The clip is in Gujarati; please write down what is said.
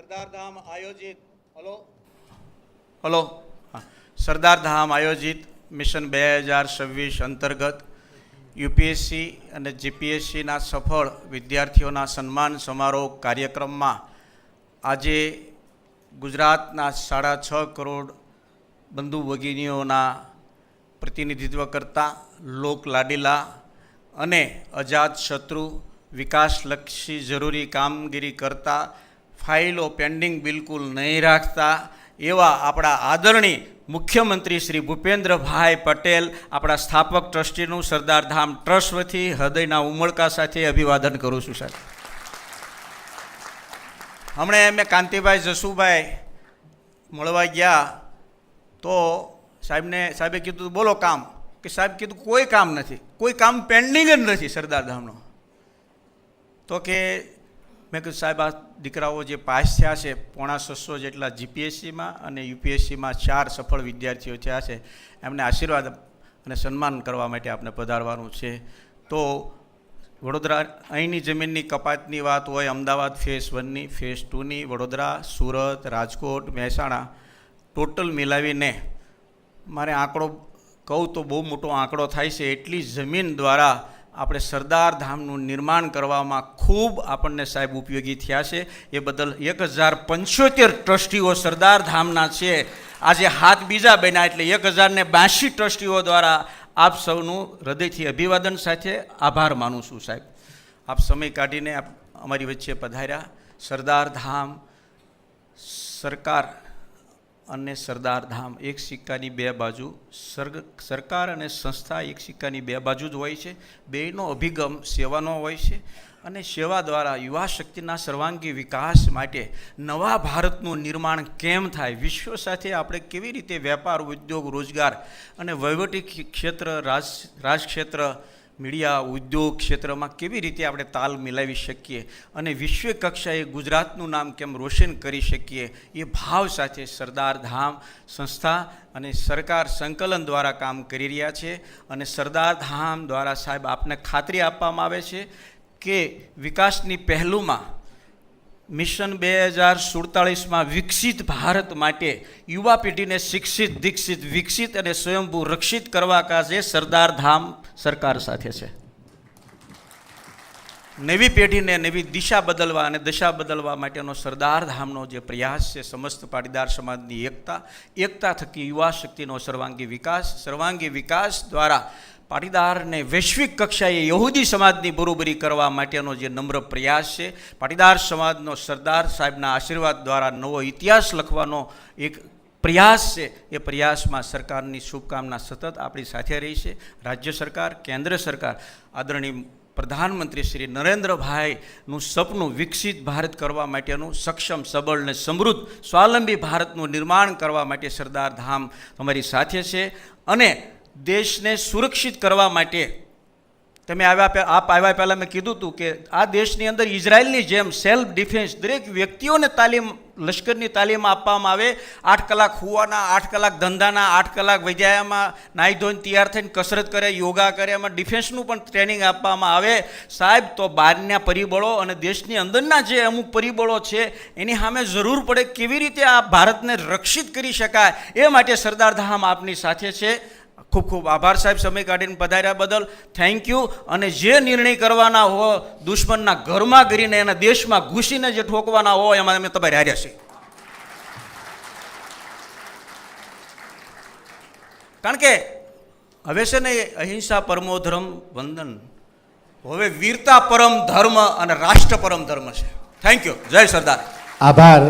સરદાર ધામ આયોજિત સરદાર ધામ આયોજિત મિશન 2026 અંતર્ગત યુપીએસસી અને જીપીએસસીના સફળ વિદ્યાર્થીઓના સન્માન સમારોહ કાર્યક્રમમાં આજે ગુજરાતના 6.5 કરોડ બંધુ ભગીનીઓના પ્રતિનિધિત્વ કરતા લોકલાડીલા અને અજાત શત્રુ વિકાસલક્ષી જરૂરી કામગીરી કરતા ફાઇલો પેન્ડિંગ બિલકુલ નહીં રાખતા એવા આપણા આદરણીય મુખ્યમંત્રી શ્રી ભૂપેન્દ્રભાઈ પટેલ આપણા સ્થાપક ટ્રસ્ટીનું સરદાર ધામ ટ્રસ્ટ વતી હૃદયના ઉમળકા સાથે અભિવાદન કરું છું સાહેબ. હમણાં મેં કાંતિભાઈ જસુભાઈ મળવા ગયા તો સાહેબે કીધું બોલો કામ, કે સાહેબ કીધું કોઈ કામ નથી, કોઈ કામ પેન્ડિંગ જ નથી સરદાર ધામનો. તો કે મેં કીધું સાહેબ આ દીકરાઓ જે પાસ થયા છે 650 જેટલા જીપીએસસીમાં અને યુપીએસસીમાં 4 સફળ વિદ્યાર્થીઓ થયા છે, એમને આશીર્વાદ અને સન્માન કરવા માટે આપણે પધારવાનું છે. તો વડોદરા અહીંની જમીનની કપાતની વાત હોય, અમદાવાદ ફેઝ 1ની, ફેઝ 2ની, વડોદરા, સુરત, રાજકોટ, મહેસાણા ટોટલ મિલાવીને મારે આંકડો કહું તો બહુ મોટો આંકડો થાય છે. એટલી જમીન દ્વારા આપણે સરદાર ધામનું નિર્માણ કરવામાં ખૂબ આપણને સાહેબ ઉપયોગી થયા છે. એ બદલ 1075 ટ્રસ્ટીઓ સરદાર ધામના છે. આજે હાથ બીજા બન્યા એટલે 1082 ટ્રસ્ટીઓ દ્વારા આપ સૌનું હૃદયથી અભિવાદન સાથે આભાર માનું છું સાહેબ. આપ સમય કાઢીને આપ અમારી વચ્ચે પધાર્યા. સરદાર ધામ, સરકાર અને સરદાર ધામ એક સિક્કાની બે બાજુ, સરકાર અને સંસ્થા એક સિક્કાની બે બાજુ જ હોય છે. બેયનો અભિગમ સેવાનો હોય છે અને સેવા દ્વારા યુવા શક્તિના સર્વાંગી વિકાસ માટે નવા ભારતનું નિર્માણ કેમ થાય, વિશ્વ સાથે આપણે કેવી રીતે વેપાર, ઉદ્યોગ, રોજગાર અને વહીવટી ક્ષેત્ર, રાજક્ષેત્ર, મીડિયા, ઉદ્યોગ ક્ષેત્રમાં કેવી રીતે આપણે તાલ મિલાવી શકીએ અને વિશ્વ કક્ષાએ ગુજરાતનું નામ કેમ રોશન કરી શકીએ, એ ભાવ સાથે સરદાર ધામ સંસ્થા અને સરકાર સંકલન દ્વારા કામ કરી રહ્યા છે. અને સરદાર ધામ દ્વારા સાહેબ આપને ખાતરી આપવામાં આવે છે કે વિકાસની પહેલુમાં મિશન 2047માં વિકસિત ભારત માટે યુવા પેઢીને શિક્ષિત, દીક્ષિત, વિકસિત અને સ્વયંભૂ રક્ષિત કરવા કાજે સરદાર ધામ સરકાર સાથે છે. નવી પેઢીને નવી દિશા બદલવા અને દશા બદલવા માટેનો સરદાર ધામનો જે પ્રયાસ છે, સમસ્ત પાટીદાર સમાજની એકતા થકી યુવા શક્તિનો સર્વાંગી વિકાસ દ્વારા પાટીદારને વૈશ્વિક કક્ષાએ યહૂદી સમાજની બરોબરી કરવા માટેનો જે નમ્ર પ્રયાસ છે, પાટીદાર સમાજનો સરદાર સાહેબના આશીર્વાદ દ્વારા નવો ઇતિહાસ લખવાનો એક પ્રયાસ છે. એ પ્રયાસમાં સરકારની શુભકામના સતત આપણી સાથે રહી છે. રાજ્ય સરકાર, કેન્દ્ર સરકાર, આદરણીય પ્રધાનમંત્રી શ્રી નરેન્દ્રભાઈનું સપનું વિકસિત ભારત કરવા માટેનું સક્ષમ, સબળ અને સમૃદ્ધ સ્વાવલંબી ભારતનું નિર્માણ કરવા માટે સરદાર ધામ તમારી સાથે છે. અને દેશને સુરક્ષિત કરવા માટે આપ આવ્યા પહેલાં મેં કીધું હતું કે આ દેશની અંદર ઇઝરાયલની જેમ સેલ્ફ ડિફેન્સ દરેક વ્યક્તિઓને લશ્કરની તાલીમ આપવામાં આવે. 8 કલાક હુવાના, 8 કલાક ધંધાના, 8 કલાક વૈદ્યામાં નાહી ધોઈને તૈયાર થઈને કસરત કરે, યોગા કરે, એમાં ડિફેન્સનું પણ ટ્રેનિંગ આપવામાં આવે સાહેબ. તો બહારના પરિબળો અને દેશની અંદરના જે અમુક પરિબળો છે એની સામે જરૂર પડે કેવી રીતે આ ભારતને રક્ષિત કરી શકાય, એ માટે સરદાર ધામ આપની સાથે છે. ખૂબ ખૂબ આભાર સાહેબ, સમય કાઢીને પધાર્યા બદલ થેન્ક યુ. અને જે નિર્ણય કરવાના હોય દુશ્મનના ઘરમાં કરીને એના દેશમાં ઘૂસીને જે ઠોકવાના હોય એમાં અમે તમારે હાર્યા છે. કારણ કે હવે છે ને અહિંસા પરમો ધર્મ વંદન, હવે વીરતા પરમ ધર્મ અને રાષ્ટ્ર પરમ ધર્મ છે. Thank you. જય સરદાર. આભાર.